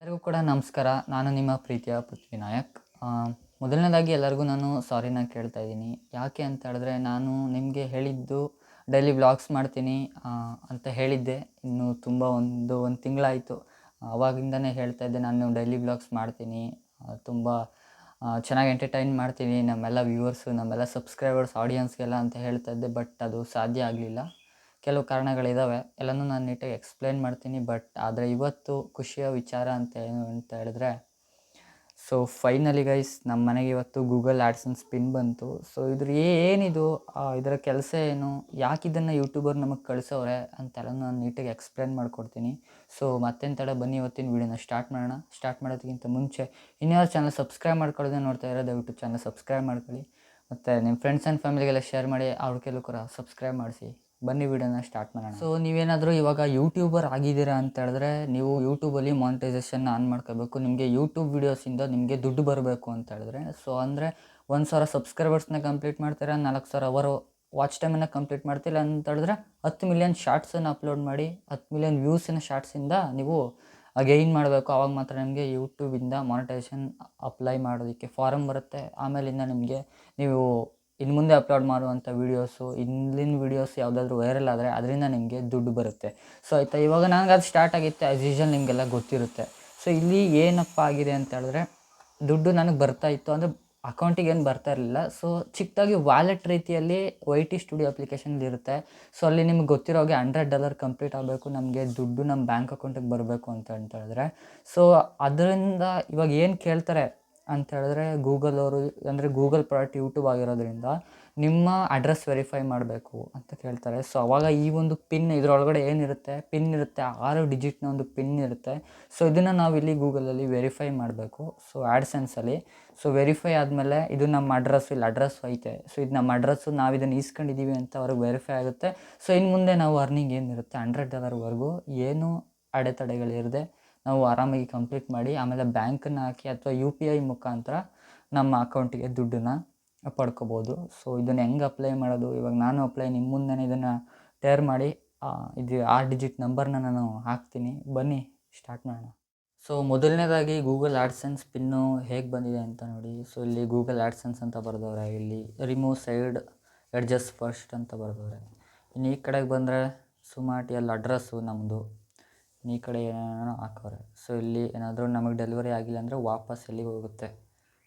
ಎಲ್ಲರಿಗೂ ಕೂಡ ನಮಸ್ಕಾರ. ನಾನು ನಿಮ್ಮ ಪ್ರೀತಿಯ ಪೃಥ್ವಿನಾಯಕ್. ಮೊದಲನೇದಾಗಿ ಎಲ್ಲರಿಗೂ ನಾನು ಸಾರಿನ ಕೇಳ್ತಾ ಇದ್ದೀನಿ. ಯಾಕೆ ಅಂತ ಹೇಳಿದ್ರೆ, ನಾನು ನಿಮಗೆ ಹೇಳಿದ್ದು ಡೈಲಿ ವ್ಲಾಗ್ಸ್ ಮಾಡ್ತೀನಿ ಅಂತ ಹೇಳಿದ್ದೆ. ಇನ್ನು ತುಂಬ ಒಂದು ತಿಂಗಳಾಯಿತು. ಆವಾಗಿಂದನೇ ಹೇಳ್ತಾ ಇದ್ದೆ ನಾನು ಡೈಲಿ ವ್ಲಾಗ್ಸ್ ಮಾಡ್ತೀನಿ, ತುಂಬ ಚೆನ್ನಾಗಿ ಎಂಟರ್ಟೈನ್ ಮಾಡ್ತೀನಿ ನಮ್ಮೆಲ್ಲ ವ್ಯೂವರ್ಸು, ನಮ್ಮೆಲ್ಲ ಸಬ್ಸ್ಕ್ರೈಬರ್ಸ್, ಆಡಿಯನ್ಸ್ಗೆಲ್ಲ ಅಂತ ಹೇಳ್ತಾ ಇದ್ದೆ. ಬಟ್ ಅದು ಸಾಧ್ಯ ಆಗಲಿಲ್ಲ. ಕೆಲವು ಕಾರಣಗಳಿದ್ದಾವೆ, ಎಲ್ಲನೂ ನಾನು ನೀಟಾಗಿ ಎಕ್ಸ್ಪ್ಲೇನ್ ಮಾಡ್ತೀನಿ. ಆದರೆ ಇವತ್ತು ಖುಷಿಯ ವಿಚಾರ ಏನು ಅಂತ ಹೇಳಿದ್ರೆ, ಸೊ ಫೈನಲಿ ಗೈಸ್, ನಮ್ಮ ಮನೆಗೆ ಇವತ್ತು ಗೂಗಲ್ ಆ್ಯಡ್ಸೆನ್ಸ್ ಪಿನ್ ಬಂತು. ಸೊ ಏನಿದು, ಇದರ ಕೆಲಸ ಏನು, ಯಾಕೆ ಇದನ್ನು ಯೂಟ್ಯೂಬರ್ ನಮಗೆ ಕಳಿಸೋರೆ ಅಂತೆಲ್ಲ ನಾನು ನೀಟಾಗಿ ಎಕ್ಸ್ಪ್ಲೇನ್ ಮಾಡಿಕೊಡ್ತೀನಿ. ಸೊ ಮತ್ತೆಂತ ತಡ, ಬನ್ನಿ ಇವತ್ತಿನ ವೀಡಿಯೋನ ಸ್ಟಾರ್ಟ್ ಮಾಡೋಣ. ಸ್ಟಾರ್ಟ್ ಮಾಡೋದಕ್ಕಿಂತ ಮುಂಚೆ ಇನ್ಯಾರು ಚಾನಲ್ ಸಬ್ಸ್ಕ್ರೈಬ್ ಮಾಡ್ಕೊಳ್ಳೋದೇ ನೋಡ್ತಾ ಇರೋ, ದಯವಿಟ್ಟು ಚಾನಲ್ ಸಬ್ಸ್ಕ್ರೈಬ್ ಮಾಡ್ಕೊಳ್ಳಿ. ಮತ್ತು ನಿಮ್ಮ ಫ್ರೆಂಡ್ಸ್ ಆ್ಯಂಡ್ ಫ್ಯಾಮಿಲಿಗೆಲ್ಲ ಶೇರ್ ಮಾಡಿ, ಅವ್ರ ಕೆಲವು ಕೂಡ ಸಬ್ಸ್ಕ್ರೈಬ್ ಮಾಡಿಸಿ. ಬನ್ನಿ ವೀಡಿಯೋನ ಸ್ಟಾರ್ಟ್ ಮಾಡೋಣ. ಸೊ ನೀವೇನಾದರೂ ಇವಾಗ ಯೂಟ್ಯೂಬರ್ ಆಗಿದ್ದೀರಾ ಅಂತ ಹೇಳಿದ್ರೆ, ನೀವು ಯೂಟ್ಯೂಬಲ್ಲಿ ಮಾನಿಟೈಸೇಷನ್ ಆನ್ ಮಾಡ್ಕೋಬೇಕು. ನಿಮಗೆ ಯೂಟ್ಯೂಬ್ ವೀಡಿಯೋಸಿಂದ ನಿಮಗೆ ದುಡ್ಡು ಬರಬೇಕು ಅಂತ ಹೇಳಿದ್ರೆ, ಸೊ ಅಂದರೆ 1,000 ಸಬ್ಸ್ಕ್ರೈಬರ್ಸ್ನ ಕಂಪ್ಲೀಟ್ ಮಾಡ್ತೀರಾ, 4,000 ಅವರ್ ವಾಚ್ ಟೈಮನ್ನು ಕಂಪ್ಲೀಟ್ ಮಾಡ್ತಿಲ್ಲ ಅಂತ ಹೇಳಿದ್ರೆ, 10 ಮಿಲಿಯನ್ ಶಾರ್ಟ್ಸನ್ನು ಅಪ್ಲೋಡ್ ಮಾಡಿ 10 ಮಿಲಿಯನ್ ವ್ಯೂಸಿನ ಶಾರ್ಟ್ಸಿಂದ ನೀವು ಗೈನ್ ಮಾಡಬೇಕು. ಆವಾಗ ಮಾತ್ರ ನಿಮಗೆ ಯೂಟ್ಯೂಬಿಂದ ಮಾನಿಟೈಸೇಷನ್ ಅಪ್ಲೈ ಮಾಡೋದಕ್ಕೆ ಫಾರಮ್ ಬರುತ್ತೆ. ಆಮೇಲಿಂದ ನಿಮಗೆ ನೀವು ಇನ್ನು ಮುಂದೆ ಅಪ್ಲೋಡ್ ಮಾಡುವಂಥ ವೀಡಿಯೋಸು, ಇಲ್ಲಿನ ವೀಡಿಯೋಸ್ ಯಾವುದಾದ್ರೂ ವೈರಲ್ ಆದರೆ ಅದರಿಂದ ನಿಮಗೆ ದುಡ್ಡು ಬರುತ್ತೆ. ಸೊ ಆಯಿತಾ, ಇವಾಗ ನನಗೆ ಅದು ಸ್ಟಾರ್ಟ್ ಆಗಿತ್ತು. ಆ್ಯಸ್ ಯೂಶುವಲ್ ನಿಮಗೆಲ್ಲ ಗೊತ್ತಿರುತ್ತೆ. ಸೊ ಇಲ್ಲಿ ಏನಪ್ಪ ಆಗಿದೆ ಅಂತ ಹೇಳಿದ್ರೆ, ದುಡ್ಡು ನನಗೆ ಬರ್ತಾಯಿತ್ತು, ಅಂದರೆ ಅಕೌಂಟಿಗೆ ಏನು ಬರ್ತಾ ಇರಲಿಲ್ಲ. ಸೊ ಚಿಕ್ಕದಾಗಿ ವ್ಯಾಲೆಟ್ ರೀತಿಯಲ್ಲಿ YT ಸ್ಟುಡಿಯೋ ಅಪ್ಲಿಕೇಶನ್ಲಿ ಇರುತ್ತೆ. ಸೊ ಅಲ್ಲಿ ನಿಮ್ಗೆ ಗೊತ್ತಿರೋ ಹಾಗೆ $100 ಕಂಪ್ಲೀಟ್ ಆಗಬೇಕು, ನಮಗೆ ದುಡ್ಡು ನಮ್ಮ ಬ್ಯಾಂಕ್ ಅಕೌಂಟಿಗೆ ಬರಬೇಕು ಅಂತ ಹೇಳಿದ್ರೆ. ಸೊ ಅದರಿಂದ ಇವಾಗ ಏನು ಕೇಳ್ತಾರೆ ಅಂತ ಹೇಳಿದ್ರೆ, ಗೂಗಲ್ ಅವರು, ಅಂದರೆ ಗೂಗಲ್ ಪ್ರಾಡಕ್ಟ್ ಯೂಟ್ಯೂಬ್ ಆಗಿರೋದ್ರಿಂದ ನಿಮ್ಮ ಅಡ್ರೆಸ್ ವೆರಿಫೈ ಮಾಡಬೇಕು ಅಂತ ಕೇಳ್ತಾರೆ. ಸೊ ಅವಾಗ ಈ ಒಂದು ಪಿನ್, ಇದರೊಳಗಡೆ ಏನಿರುತ್ತೆ, ಪಿನ್ ಇರುತ್ತೆ, 6 ಡಿಜಿಟ್ನ ಒಂದು ಪಿನ್ ಇರುತ್ತೆ. ಸೊ ಇದನ್ನು ನಾವು ಇಲ್ಲಿ ಗೂಗಲಲ್ಲಿ ವೆರಿಫೈ ಮಾಡಬೇಕು. ಸೊ ಆ್ಯಡ್ಸೆನ್ಸಲ್ಲಿ ಸೊ ವೆರಿಫೈ ಆದಮೇಲೆ ಇದು ನಮ್ಮ ಅಡ್ರೆಸ್ಸು, ಇಲ್ಲಿ ಅಡ್ರೆಸ್ ಐತೆ, ಸೊ ಇದು ನಮ್ಮ ಅಡ್ರೆಸ್ಸು, ನಾವು ಇದನ್ನು ಈಸ್ಕೊಂಡಿದ್ದೀವಿ ಅಂತ ಅವ್ರಿಗೆ ವೆರಿಫೈ ಆಗುತ್ತೆ. ಸೊ ಇನ್ನು ಮುಂದೆ ನಾವು ಅರ್ನಿಂಗ್ ಏನಿರುತ್ತೆ $100ವರೆಗೂ ಏನು ಅಡೆತಡೆಗಳಿರದೆ ನಾವು ಆರಾಮಾಗಿ ಕಂಪ್ಲೀಟ್ ಮಾಡಿ, ಆಮೇಲೆ ಬ್ಯಾಂಕನ್ನು ಹಾಕಿ ಅಥವಾ UPI ಮುಖಾಂತರ ನಮ್ಮ ಅಕೌಂಟಿಗೆ ದುಡ್ಡನ್ನು ಪಡ್ಕೋಬೋದು. ಸೊ ಇದನ್ನು ಹೆಂಗೆ ಅಪ್ಲೈ ಮಾಡೋದು, ಇವಾಗ ನಾನು ನಿಮ್ಮ ಮುಂದೆನೇ ಇದನ್ನು ಟೇರ್ ಮಾಡಿ ಇದು 6 ಡಿಜಿಟ್ ನಂಬರ್ನ ನಾನು ಹಾಕ್ತೀನಿ. ಬನ್ನಿ ಸ್ಟಾರ್ಟ್ ಮಾಡೋಣ. ಸೊ ಮೊದಲನೇದಾಗಿ ಗೂಗಲ್ ಆ್ಯಡ್ಸೆನ್ಸ್ ಪಿನ್ನು ಹೇಗೆ ಬಂದಿದೆ ಅಂತ ನೋಡಿ. ಸೊ ಇಲ್ಲಿ ಗೂಗಲ್ ಆ್ಯಡ್ಸೆನ್ಸ್ ಅಂತ ಬರೆದವ್ರೆ, ಇಲ್ಲಿ ರಿಮೂವ್ ಸೈಡ್ ಎಡ್ಜಸ್ ಫಸ್ಟ್ ಅಂತ ಬರೆದವ್ರೆ. ಇನ್ನು ಈ ಕಡೆಗೆ ಬಂದರೆ ಸುಮಾಟಿ, ಅಲ್ಲಿ ಅಡ್ರೆಸ್ಸು ನಮ್ಮದು, ಈ ಕಡೆ ಏನೇನೋ ಹಾಕವ್ರೆ. ಸೊ ಇಲ್ಲಿ ಏನಾದರೂ ನಮಗೆ ಡೆಲಿವರಿ ಆಗಿಲ್ಲ ಅಂದರೆ ವಾಪಸ್ ಎಲ್ಲಿಗೆ ಹೋಗುತ್ತೆ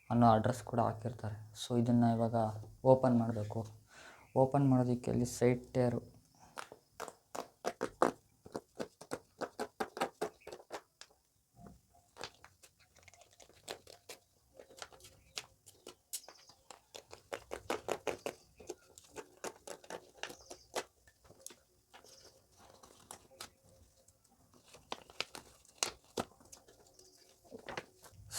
ಅನ್ನೋ ಅಡ್ರೆಸ್ ಕೂಡ ಹಾಕಿರ್ತಾರೆ. ಸೊ ಇದನ್ನು ಇವಾಗ ಓಪನ್ ಮಾಡಬೇಕು. ಓಪನ್ ಮಾಡೋದಕ್ಕೆ ಇಲ್ಲಿ ಸೈಡ್ ಟೇರು,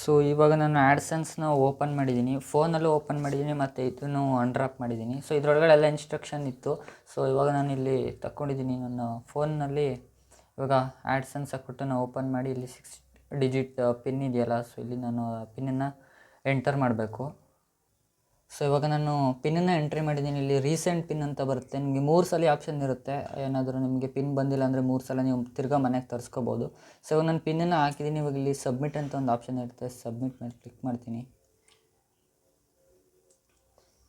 ಸೊ ಇವಾಗ ನಾನು ಆ್ಯಡ್ಸೆನ್ಸ್ನ ಓಪನ್ ಮಾಡಿದ್ದೀನಿ, ಫೋನಲ್ಲೂ ಓಪನ್ ಮಾಡಿದ್ದೀನಿ, ಮತ್ತು ಇದನ್ನು ಅನ್ರಾಪ್ ಮಾಡಿದ್ದೀನಿ. ಸೊ ಇದರೊಳಗಡೆ ಎಲ್ಲ ಇನ್ಸ್ಟ್ರಕ್ಷನ್ ಇತ್ತು. ಸೊ ಇವಾಗ ನಾನು ಇಲ್ಲಿ ತಗೊಂಡಿದ್ದೀನಿ ನನ್ನ ಫೋನ್ನಲ್ಲಿ. ಇವಾಗ ಆ್ಯಡ್ಸೆನ್ಸ್ ಹಾಕ್ಬಿಟ್ಟು ನಾನು ಓಪನ್ ಮಾಡಿ, ಇಲ್ಲಿ 6 ಡಿಜಿಟ್ ಪಿನ್ ಇದೆಯಲ್ಲ, ಸೊ ಇಲ್ಲಿ ನಾನು ಪಿನ್ನನ್ನು ಎಂಟರ್ ಮಾಡಬೇಕು. ಸೊ ಇವಾಗ ನಾನು ಪಿನ್ನನ್ನು ಎಂಟ್ರಿ ಮಾಡಿದ್ದೀನಿ. ಇಲ್ಲಿ ರೀಸೆಂಟ್ ಪಿನ್ ಅಂತ ಬರುತ್ತೆ. ನಿಮಗೆ 3 ಸಲ ಆಪ್ಷನ್ ಇರುತ್ತೆ. ಏನಾದರೂ ನಿಮಗೆ ಪಿನ್ ಬಂದಿಲ್ಲ ಅಂದರೆ 3 ಸಲ ನೀವು ತಿರ್ಗಾ ಮನೆಗೆ ತರಿಸ್ಕೋಬೋದು. ಸೊ ಇವಾಗ ನಾನು ಪಿನ್ನನ್ನು ಹಾಕಿದ್ದೀನಿ. ಇವಾಗ ಇಲ್ಲಿ ಸಬ್ಮಿಟ್ ಅಂತ ಒಂದು ಆಪ್ಷನ್ ಇರುತ್ತೆ, ಸಬ್ಮಿಟ್ ಮೇಲೆ ಕ್ಲಿಕ್ ಮಾಡ್ತೀನಿ.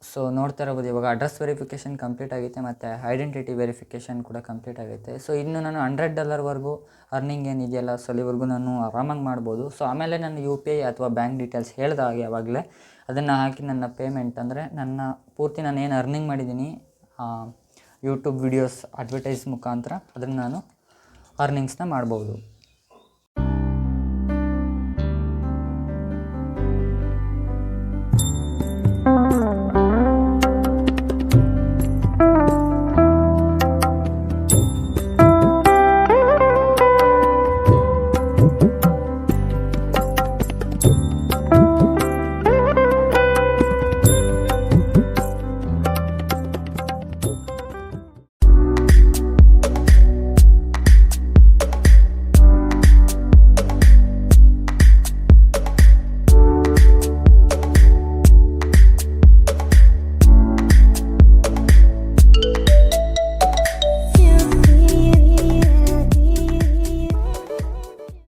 ಸೊ ನೋಡ್ತಾ ಇರ್ಬೋದು, ಇವಾಗ ಅಡ್ರೆಸ್ ವೆರಿಫಿಕೇಷನ್ ಕಂಪ್ಲೀಟ್ ಆಗೈತೆ, ಮತ್ತು ಐಡೆಂಟಿಟಿ ವೆರಿಫಿಕೇಷನ್ ಕೂಡ ಕಂಪ್ಲೀಟ್ ಆಗೈತೆ. ಸೊ ಇನ್ನು ನಾನು $100ವರೆಗೂ ಅರ್ನಿಂಗ್ ಏನಿದೆಯಲ್ಲ, ಸೊ ಅಲ್ಲಿವರೆಗೂ ನಾನು ಆರಾಮಾಗಿ ಮಾಡ್ಬೋದು. ಸೊ ಆಮೇಲೆ ನಾನು UPI ಅಥವಾ ಬ್ಯಾಂಕ್ ಡೀಟೇಲ್ಸ್ ಹೇಳ್ದೆ ಹಾಗೆ ಆವಾಗಲೇ ಅದನ್ನು ಹಾಕಿ ನನ್ನ ಪೇಮೆಂಟ್, ಅಂದರೆ ನನ್ನ ಪೂರ್ತಿ ನಾನು ಏನು ಅರ್ನಿಂಗ್ ಮಾಡಿದ್ದೀನಿ ಯೂಟ್ಯೂಬ್ ವೀಡಿಯೋಸ್ ಅಡ್ವರ್ಟೈಸ್ ಮುಖಾಂತರ, ಅದನ್ನು ನಾನು ಅರ್ನಿಂಗ್ಸ್ನ ಮಾಡ್ಬೋದು.